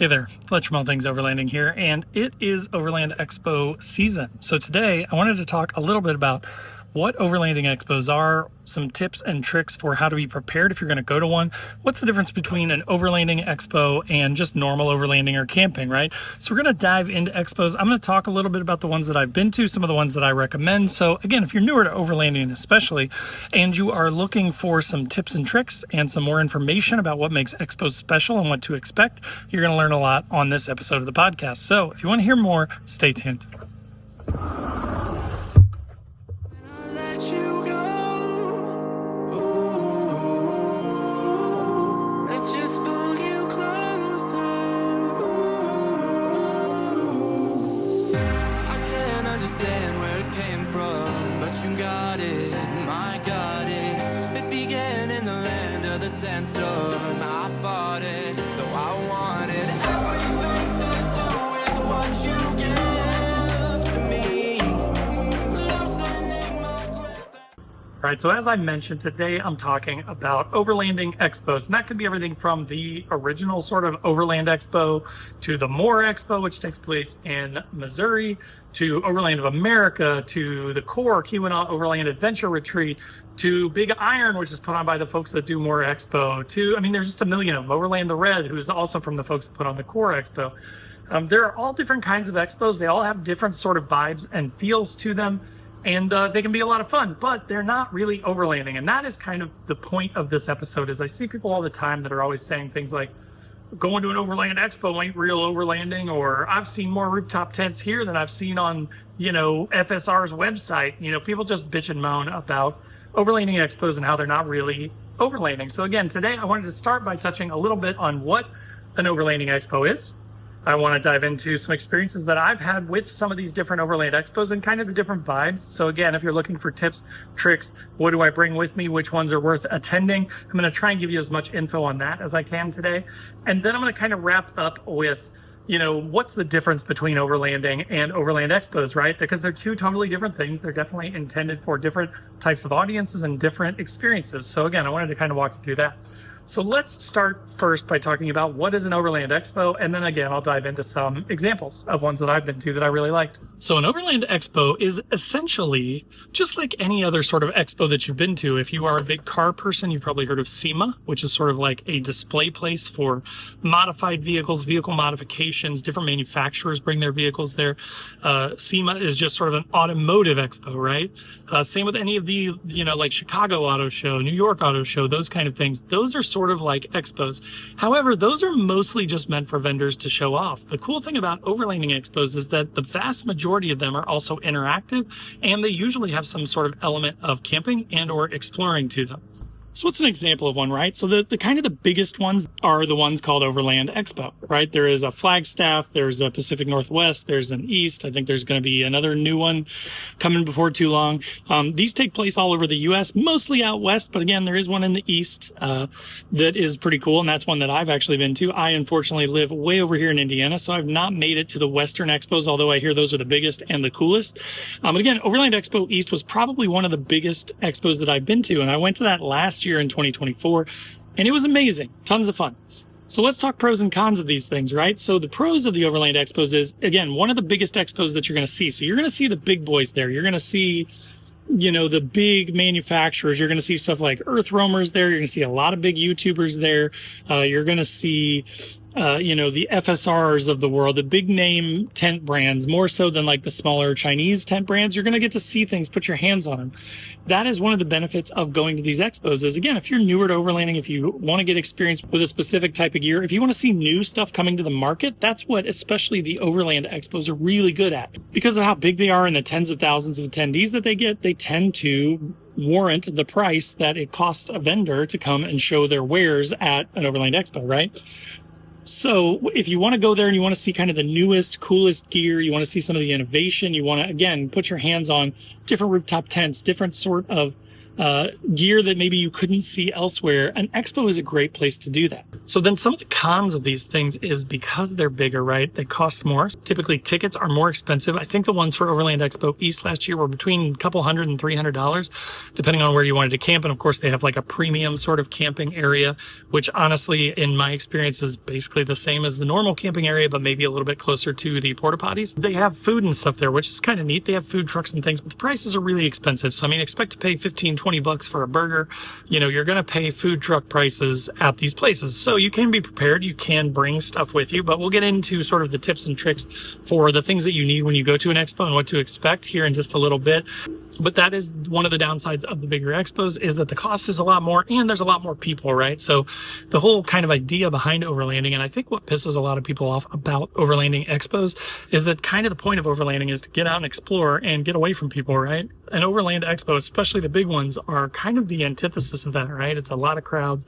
Hey there, Fletcher from All Things Overlanding here, and it is Overland Expo season. So today I wanted to talk a little bit about what Overlanding Expos are, some tips and tricks for how to be prepared if you're going to go to one. What's the difference between an Overlanding Expo and just normal overlanding or camping, right? So we're going to dive into expos. I'm going to talk a little bit about the ones that I've been to, some of the ones that I recommend. So again, if you're newer to overlanding especially, and you are looking for some tips and tricks and some more information about what makes expos special and what to expect, you're going to learn a lot on this episode of the podcast. So if you want to hear more, stay tuned. Understand where it came from, but you got it, my got it. It began in the land of the sandstorm. I fought it, though I wanted everything to do with what you give to me. Loosening my grip. All right, so as I mentioned, today I'm talking about Overlanding Expos, and that could be everything from the original sort of Overland Expo to the Moore Expo, which takes place in Missouri, to Overland of America, to the core Keweenaw Overland Adventure Retreat, to Big Iron, which is put on by the folks that do Moore Expo, to, I mean, there's just a million of them. Overland the Red, who's also from the folks that put on the core Expo. There are all different kinds of expos. They all have different sort of vibes and feels to them. And they can be a lot of fun, but they're not really overlanding. And that is kind of the point of this episode. Is I see people all the time that are always saying things like, going to an Overland Expo ain't real overlanding, or I've seen more rooftop tents here than I've seen on, FSR's website. People just bitch and moan about overlanding expos and how they're not really overlanding. So again, today I wanted to start by touching a little bit on what an overlanding expo is. I want to dive into some experiences that I've had with some of these different Overland Expos and kind of the different vibes. So again, if you're looking for tips, tricks, what do I bring with me? Which ones are worth attending? I'm going to try and give you as much info on that as I can today. And then I'm going to kind of wrap up with, what's the difference between overlanding and Overland Expos, right? Because they're two totally different things. They're definitely intended for different types of audiences and different experiences. So again, I wanted to kind of walk you through that. So let's start first by talking about what is an Overland Expo, and then again, I'll dive into some examples of ones that I've been to that I really liked. So an Overland Expo is essentially just like any other sort of expo that you've been to. If you are a big car person, you've probably heard of SEMA, which is sort of like a display place for modified vehicles, vehicle modifications. Different manufacturers bring their vehicles there. SEMA is just sort of an automotive expo, right? Same with any of the, like Chicago Auto Show, New York Auto Show, those kind of things. Those are sort of like expos. However, those are mostly just meant for vendors to show off. The cool thing about overlanding expos is that the vast majority of them are also interactive, and they usually have some sort of element of camping and or exploring to them. So what's an example of one, right? So the kind of the biggest ones are the ones called Overland Expo, right? There is a Flagstaff, there's a Pacific Northwest, there's an East. I think there's going to be another new one coming before too long. These take place all over the U.S., mostly out west, but again, there is one in the East that is pretty cool, and that's one that I've actually been to. I unfortunately live way over here in Indiana, so I've not made it to the Western Expos, although I hear those are the biggest and the coolest. But again, Overland Expo East was probably one of the biggest expos that I've been to, and I went to that last year in 2024, and it was amazing. Tons of fun. So let's talk pros and cons of these things, right? So the pros of the Overland Expos is, again, one of the biggest expos that you're going to see. So you're going to see the big boys there. You're going to see, the big manufacturers. You're going to see stuff like Earth Roamers there. You're going to see a lot of big YouTubers there. You're going to see the FSRs of the world, the big name tent brands, more so than like the smaller Chinese tent brands. You're going to get to see things, put your hands on them. That is one of the benefits of going to these expos is, again, if you're newer to overlanding, if you want to get experience with a specific type of gear, if you want to see new stuff coming to the market, that's what especially the Overland Expos are really good at. Because of how big they are and the tens of thousands of attendees that they get, they tend to warrant the price that it costs a vendor to come and show their wares at an Overland Expo, right? So if you want to go there and you want to see kind of the newest, coolest gear, you want to see some of the innovation, you want to, again, put your hands on different rooftop tents, different sort of gear that maybe you couldn't see elsewhere, an expo is a great place to do that. So then some of the cons of these things is because they're bigger, right? They cost more. Typically tickets are more expensive. I think the ones for Overland Expo East last year were between a couple $100 and $300, depending on where you wanted to camp. And of course they have like a premium sort of camping area, which honestly, in my experience, is basically the same as the normal camping area, but maybe a little bit closer to the porta potties. They have food and stuff there, which is kind of neat. They have food trucks and things, but the prices are really expensive. So I mean, expect to pay 15, 20 bucks for a burger. You know, you're going to pay food truck prices at these places. So you can be prepared. You can bring stuff with you, but we'll get into sort of the tips and tricks for the things that you need when you go to an expo and what to expect here in just a little bit. But that is one of the downsides of the bigger expos, is that the cost is a lot more and there's a lot more people, right? So the whole kind of idea behind overlanding, and I think what pisses a lot of people off about overlanding expos, is that kind of the point of overlanding is to get out and explore and get away from people, right? An overland expo, especially the big ones, are kind of the antithesis of that, right? It's a lot of crowds,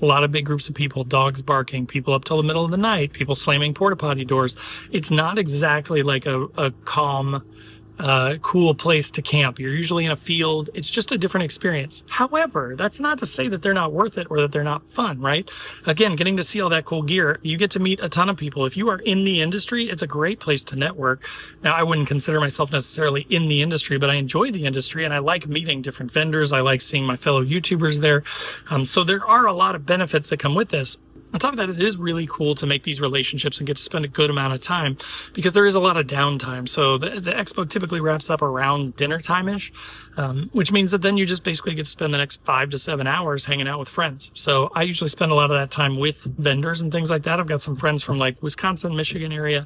a lot of big groups of people, dogs barking, people up till the middle of the night, people slamming porta potty doors. It's not exactly like a calm, cool place to camp. You're usually in a field. It's just a different experience. However, that's not to say that they're not worth it or that they're not fun, right? Again, getting to see all that cool gear, you get to meet a ton of people. If you are in the industry, it's a great place to network. Now, I wouldn't consider myself necessarily in the industry, but I enjoy the industry and I like meeting different vendors. I like seeing my fellow YouTubers there. So there are a lot of benefits that come with this. On top of that, it is really cool to make these relationships and get to spend a good amount of time, because there is a lot of downtime. So the expo typically wraps up around dinner time-ish, which means that then you just basically get to spend the next 5 to 7 hours hanging out with friends. So I usually spend a lot of that time with vendors and things like that. I've got some friends from like Wisconsin, Michigan area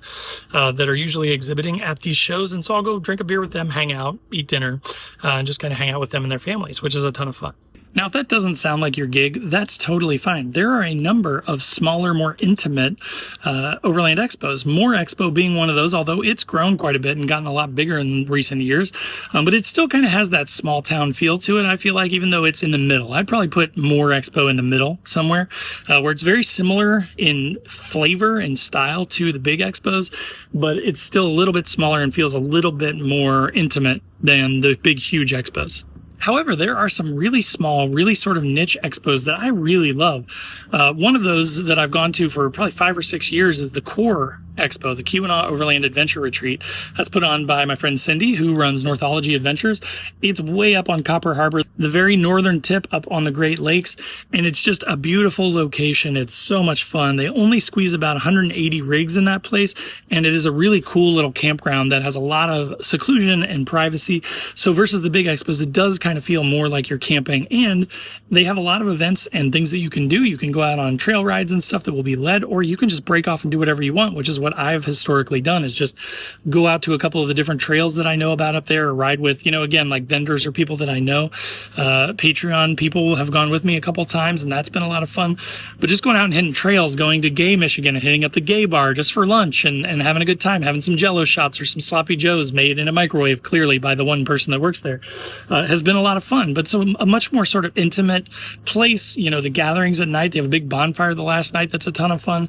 that are usually exhibiting at these shows. And so I'll go drink a beer with them, hang out, eat dinner, and just kind of hang out with them and their families, which is a ton of fun. Now, if that doesn't sound like your gig, that's totally fine. There are a number of smaller, more intimate Overland Expos, More Expo being one of those, although it's grown quite a bit and gotten a lot bigger in recent years. But it still kind of has that small town feel to it, I feel like, even though it's in the middle. I'd probably put More Expo in the middle somewhere, where it's very similar in flavor and style to the big expos, but it's still a little bit smaller and feels a little bit more intimate than the big, huge expos. However, there are some really small, really sort of niche expos that I really love. One of those that I've gone to for probably 5 or 6 years is the Core Expo, the Keweenaw Overland Adventure Retreat. That's put on by my friend Cindy, who runs Northology Adventures. It's way up on Copper Harbor, the very northern tip up on the Great Lakes, and it's just a beautiful location. It's so much fun. They only squeeze about 180 rigs in that place, and it is a really cool little campground that has a lot of seclusion and privacy. So versus the big expos, it does kind of feel more like you're camping, and they have a lot of events and things that you can do. You can go out on trail rides and stuff that will be led, or you can just break off and do whatever you want, which is what I've historically done, is just go out to a couple of the different trails that I know about up there, or ride with, you know, again, like vendors or people that I know. Patreon people have gone with me a couple times, and that's been a lot of fun. But just going out and hitting trails, going to Gay, Michigan, and hitting up the Gay Bar just for lunch and having a good time, having some Jello shots or some sloppy joes made in a microwave, clearly by the one person that works there, has been a lot of fun. But so a much more sort of intimate place. You know, the gatherings at night, they have a big bonfire the last night that's a ton of fun.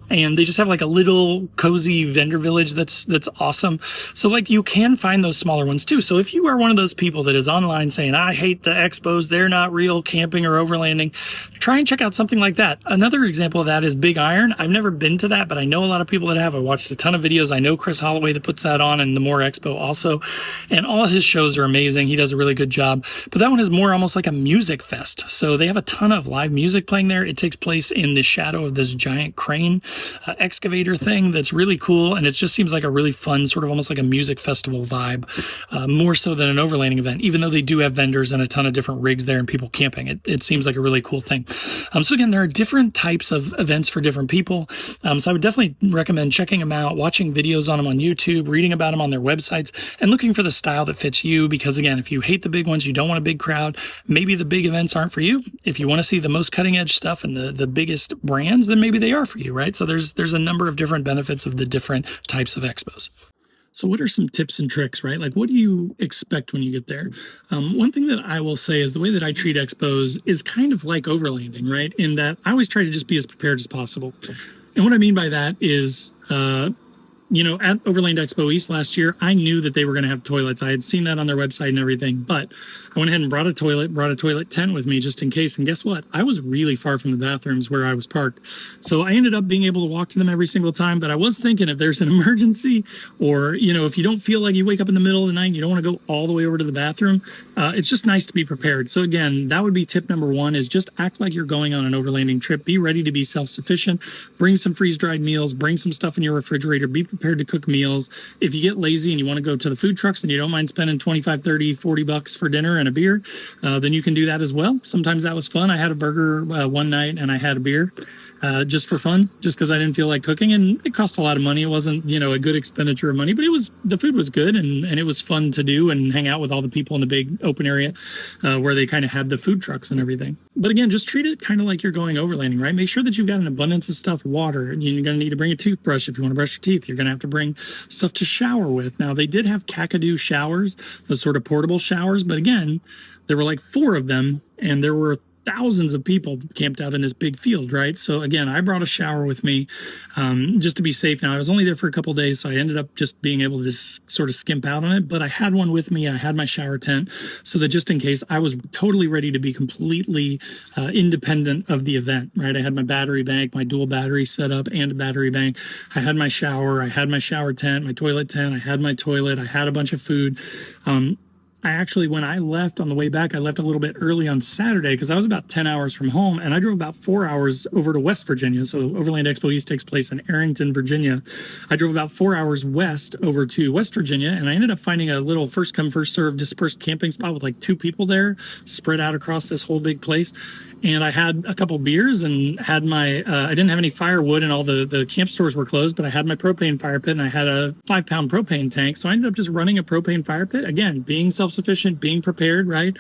And they just have like a little cozy vendor village that's awesome. So like you can find those smaller ones too. So if you are one of those people that is online saying, I hate the expos, they're not real camping or overlanding, try and check out something like that. Another example of that is Big Iron. I've never been to that, but I know a lot of people that have. I watched a ton of videos. I know Chris Holloway that puts that on, and the More Expo also. And all of his shows are amazing. He does a really good job. But that one is more almost like a music fest. So they have a ton of live music playing there. It takes place in the shadow of this giant crane excavator thing that's really cool, and it just seems like a really fun sort of almost like a music festival vibe, more so than an overlanding event, even though they do have vendors and a ton of different rigs there and people camping. It seems like a really cool thing. So again, there are different types of events for different people, so I would definitely recommend checking them out, watching videos on them on YouTube, reading about them on their websites, and looking for the style that fits you, because again, if you hate the big ones, you don't want a big crowd, maybe the big events aren't for you. If you want to see the most cutting edge stuff and the biggest brands, then maybe they are for you, right? So there's a number of different benefits of the different types of expos. So what are some tips and tricks, right? Like, what do you expect when you get there? One thing that I will say is the way that I treat expos is kind of like overlanding, right? In that I always try to just be as prepared as possible. And what I mean by that is at Overland Expo East last year, I knew that they were going to have toilets. I had seen that on their website and everything, but I went ahead and brought a toilet tent with me just in case. And guess what? I was really far from the bathrooms where I was parked. So I ended up being able to walk to them every single time. But I was thinking if there's an emergency or, if you don't feel like you wake up in the middle of the night and you don't want to go all the way over to the bathroom, it's just nice to be prepared. So again, that would be tip number one, is just act like you're going on an overlanding trip. Be ready to be self-sufficient. Bring some freeze-dried meals. Bring some stuff in your refrigerator. Be prepared to cook meals. If you get lazy and you want to go to the food trucks and you don't mind spending 25, 30, 40 bucks for dinner and a beer, then you can do that as well. Sometimes that was fun. I had a burger one night and I had a beer just for fun, just because I didn't feel like cooking, and it cost a lot of money. It wasn't, a good expenditure of money, but the food was good, and it was fun to do and hang out with all the people in the big open area where they kind of had the food trucks and everything. But again, just treat it kind of like you're going overlanding, right? Make sure that you've got an abundance of stuff, water. You're going to need to bring a toothbrush if you want to brush your teeth. You're going to have to bring stuff to shower with. Now, they did have Kakadu showers, those sort of portable showers, but again, there were like 4 of them, and there were thousands of people camped out in this big field, right? So again, I brought a shower with me just to be safe. Now, I was only there for a couple of days, so I ended up just being able to just sort of skimp out on it, but I had one with me. I had my shower tent so that just in case, I was totally ready to be completely independent of the event, right? I had my battery bank, my dual battery set up, and a battery bank. I had my shower, I had my shower tent, my toilet tent, I had my toilet, I had a bunch of food. I actually, when I left on the way back, I left a little bit early on Saturday because I was about 10 hours from home, and I drove about 4 hours over to West Virginia. So Overland Expo East takes place in Arrington, Virginia. I drove about 4 hours west over to West Virginia, and I ended up finding a little first come, first served dispersed camping spot with like 2 people there spread out across this whole big place. And I had a couple beers and had my, I didn't have any firewood and all the camp stores were closed, but I had my propane fire pit and I had a 5-pound propane tank. So I ended up just running a propane fire pit. Again, being self-sufficient, being prepared, right?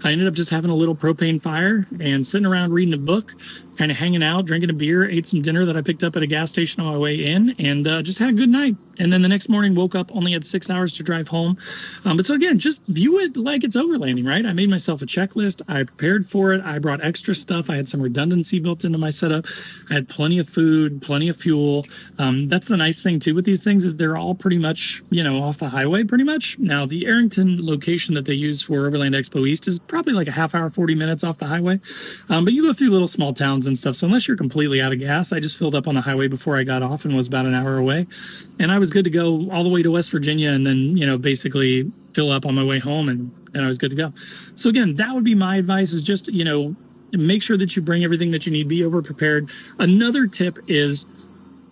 I ended up just having a little propane fire and sitting around reading a book, kind of hanging out, drinking a beer, ate some dinner that I picked up at a gas station on my way in, and just had a good night. And then the next morning, woke up, only had 6 hours to drive home. But so again, just view it like it's overlanding, right? I made myself a checklist. I prepared for it. I brought extra stuff. I had some redundancy built into my setup. I had plenty of food, plenty of fuel. That's the nice thing too with these things, is they're all pretty much, off the highway pretty much. Now, the Arrington location that they use for Overland Expo East is probably like a half hour, 40 minutes off the highway. But you go through little small towns and stuff. So unless you're completely out of gas, I just filled up on the highway before I got off and was about an hour away. And I was good to go all the way to West Virginia, and then, basically fill up on my way home, and I was good to go. So again, that would be my advice, is just, make sure that you bring everything that you need, be over prepared. Another tip is,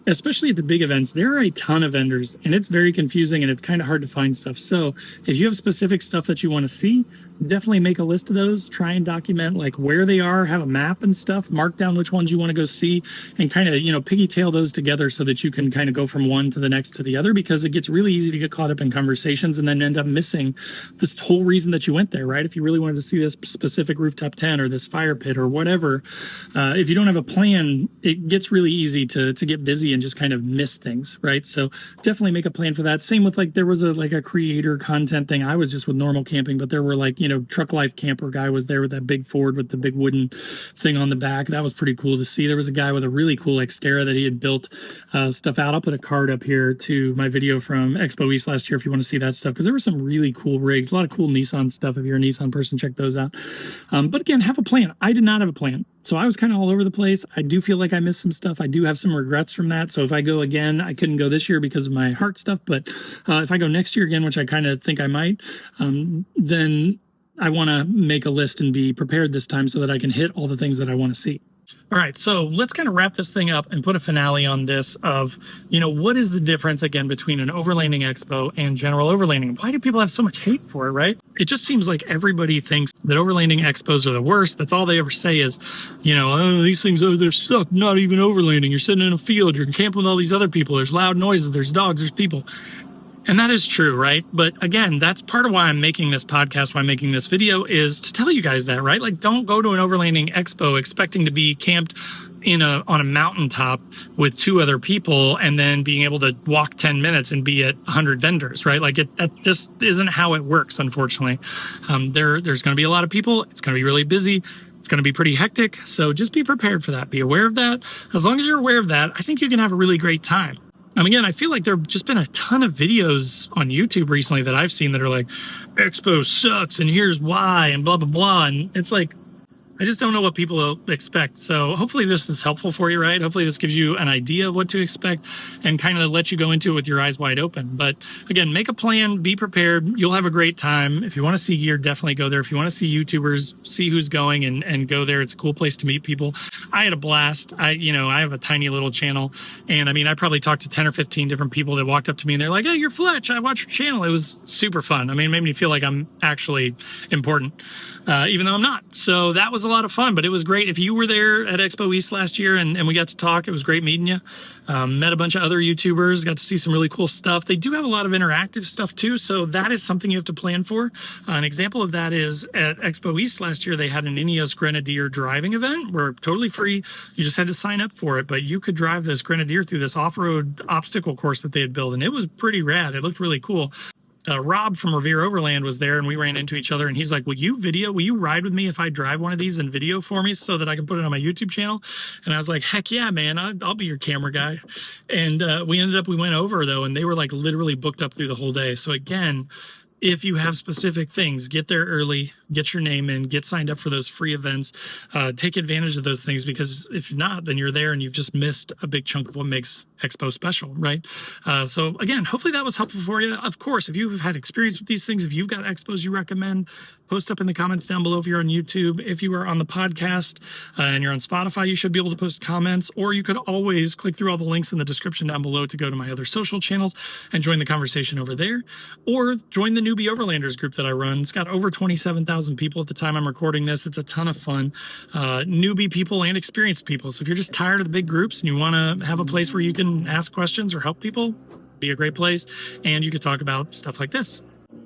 especially at the big events, there are a ton of vendors, and it's very confusing and it's kind of hard to find stuff. So if you have specific stuff that you want to see, definitely make a list of those. Try and document like where they are, have a map and stuff, mark down which ones you want to go see, and kind of, pigtail those together so that you can kind of go from one to the next to the other, because it gets really easy to get caught up in conversations and then end up missing this whole reason that you went there, right? If you really wanted to see this specific rooftop tent or this fire pit or whatever, if you don't have a plan, it gets really easy to get busy and just kind of miss things, right? So definitely make a plan for that. Same with there was a creator content thing. I was just with normal camping, but there were Truck Life Camper guy was there with that big Ford with the big wooden thing on the back. That was pretty cool to see. There was a guy with a really cool Xterra that he had built stuff out. I'll put a card up here to my video from Expo East last year if you want to see that stuff, because there were some really cool rigs, a lot of cool Nissan stuff. If you're a Nissan person, check those out. But again, have a plan. I did not have a plan, so I was kind of all over the place. I do feel like I missed some stuff. I do have some regrets from that. So if I go again, I couldn't go this year because of my heart stuff, but if I go next year again, which I kind of think I might, then I want to make a list and be prepared this time so that I can hit all the things that I want to see. All right, so let's kind of wrap this thing up and put a finale on this of, what is the difference, again, between an overlanding expo and general overlanding? Why do people have so much hate for it, right? It just seems like everybody thinks that overlanding expos are the worst. That's all they ever say is, oh, these things, they suck, not even overlanding. You're sitting in a field, you're camping with all these other people. There's loud noises, there's dogs, there's people. And that is true, right? But again, that's part of why I'm making this podcast, why I'm making this video, is to tell you guys that, right? Don't go to an overlanding expo expecting to be camped on a mountaintop with 2 other people and then being able to walk 10 minutes and be at 100 vendors, right? That just isn't how it works, unfortunately. There's going to be a lot of people. It's going to be really busy. It's going to be pretty hectic. So just be prepared for that. Be aware of that. As long as you're aware of that, I think you can have a really great time. Again, I feel like there have just been a ton of videos on YouTube recently that I've seen that are like, Expo sucks and here's why and blah, blah, blah. And it's like, I just don't know what people expect. So hopefully this is helpful for you, right? Hopefully this gives you an idea of what to expect and kind of let you go into it with your eyes wide open. But again, make a plan, be prepared. You'll have a great time. If you want to see gear, definitely go there. If you want to see YouTubers, see who's going and go there. It's a cool place to meet people. I had a blast. I have a tiny little channel. And I mean, I probably talked to 10 or 15 different people that walked up to me and they're like, hey, you're Fletch. I watch your channel. It was super fun. I mean, it made me feel like I'm actually important, even though I'm not. So that was a lot of fun, but it was great. If you were there at Expo East last year and we got to talk, it was great meeting you. Met a bunch of other YouTubers, got to see some really cool stuff. They do have a lot of interactive stuff too, so that is something you have to plan for. An example of that is at Expo East last year, they had an Ineos Grenadier driving event where totally free. You just had to sign up for it, but you could drive this Grenadier through this off-road obstacle course that they had built, and it was pretty rad. It looked really cool. Rob from Revere Overland was there and we ran into each other and he's like, will you ride with me if I drive one of these and video for me so that I can put it on my YouTube channel? And I was like, heck yeah, man, I'll be your camera guy. And we went over though, and they were like literally booked up through the whole day. So again, if you have specific things, get there early, get your name in, get signed up for those free events, take advantage of those things, because if not, then you're there and you've just missed a big chunk of what makes Expo special, right? So again, hopefully that was helpful for you. Of course, if you've had experience with these things, if you've got expos you recommend, post up in the comments down below if you're on YouTube. If you are on the podcast and you're on Spotify, you should be able to post comments, or you could always click through all the links in the description down below to go to my other social channels and join the conversation over there, or join the Newbie Overlanders group that I run. It's got over 27,000 people at the time I'm recording this. It's a ton of fun. Newbie people and experienced people. So if you're just tired of the big groups and you want to have a place where you can ask questions or help people, be a great place. And you could talk about stuff like this.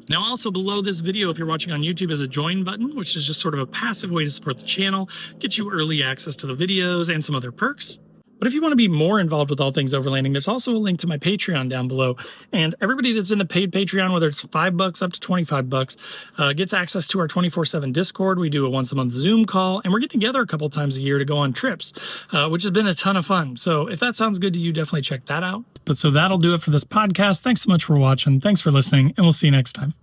Now, also below this video, if you're watching on YouTube, is a join button, which is just sort of a passive way to support the channel, get you early access to the videos and some other perks. But if you want to be more involved with all things overlanding, there's also a link to my Patreon down below. And everybody that's in the paid Patreon, whether it's $5 up to $25, gets access to our 24/7 Discord. We do a once a month Zoom call, and we're getting together a couple times a year to go on trips, which has been a ton of fun. So if that sounds good to you, definitely check that out. But so that'll do it for this podcast. Thanks so much for watching. Thanks for listening, and we'll see you next time.